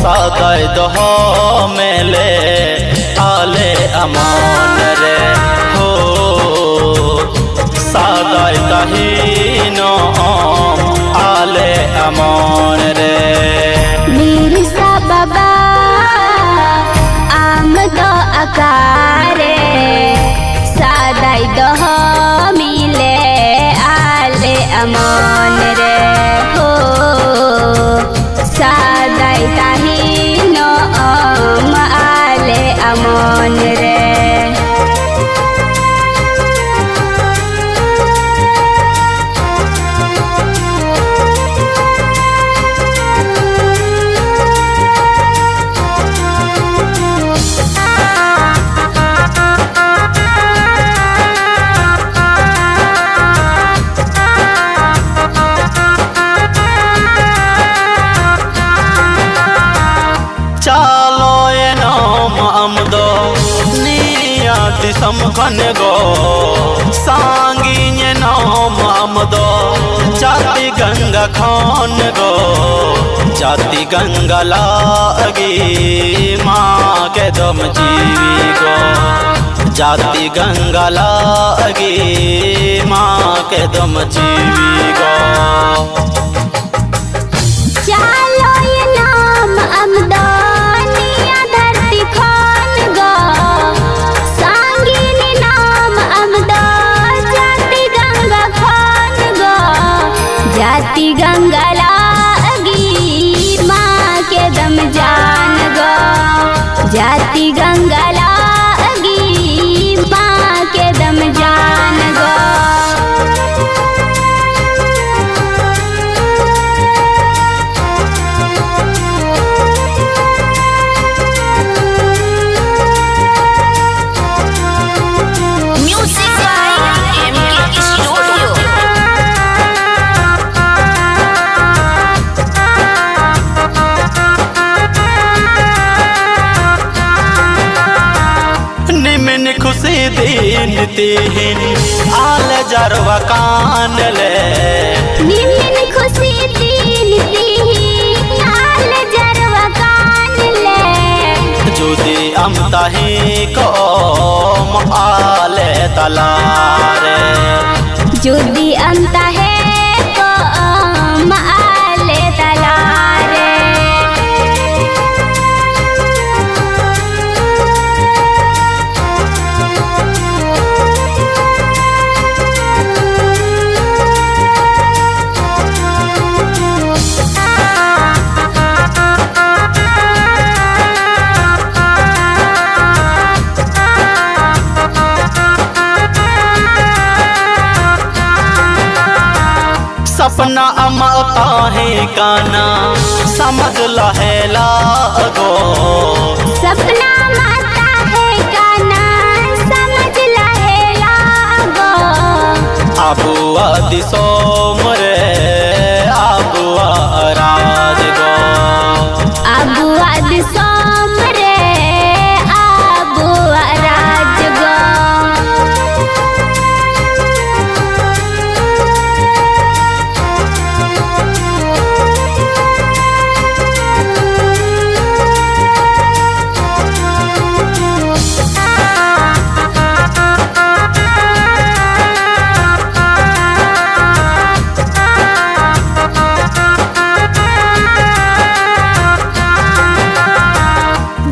सादाय दह मेले आले अमान रे हो सादाय तहीनो आले अमान रे मिर्सा बाबा आमद अकारे सादाय दह मिले आले अमान रे हो सादाय तहीनो आले अमान रे समखन गो सांगिन नाम आमदो जाति गंगा खान गो जाति गंगा लागी माँ के दम जीवी गो जाति गंगा लागी माँ के दम जीवी गो चालो ये नाम आमदो धरती खान गो जाति गंगा लागी माँ के दम जान गो जाति गंगा लागी माँ के दम जान गो खुशी दिन तीन आल जरवा कान ले निमिन खुशी दिन तीन आल जरवा कान ले जुदी अमता ही को आले तलारे जुदी अमता है को आले तलारे सपना अमता है काना समझ लहेला गो सपना अमता है काना समझ लहेला गो आबू आदि सोमरे आबू राज गो आबू आदि सोमरे आबू राज गो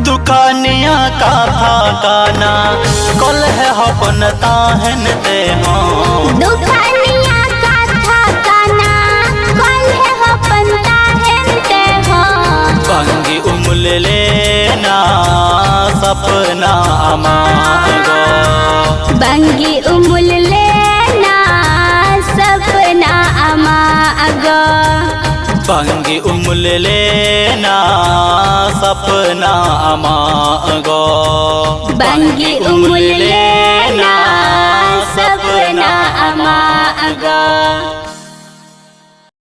दुकानिया का था गाना कल है अपन ताहन दे हो दुकानिया का था गाना कल है अपन ताहन दे हो बंगी उमल लेना सपना अमागो बंगी उमल लेना सपना अमागो बंगी उमल लेना सपना अमागो बंगी उमल लेना सपना अमागो।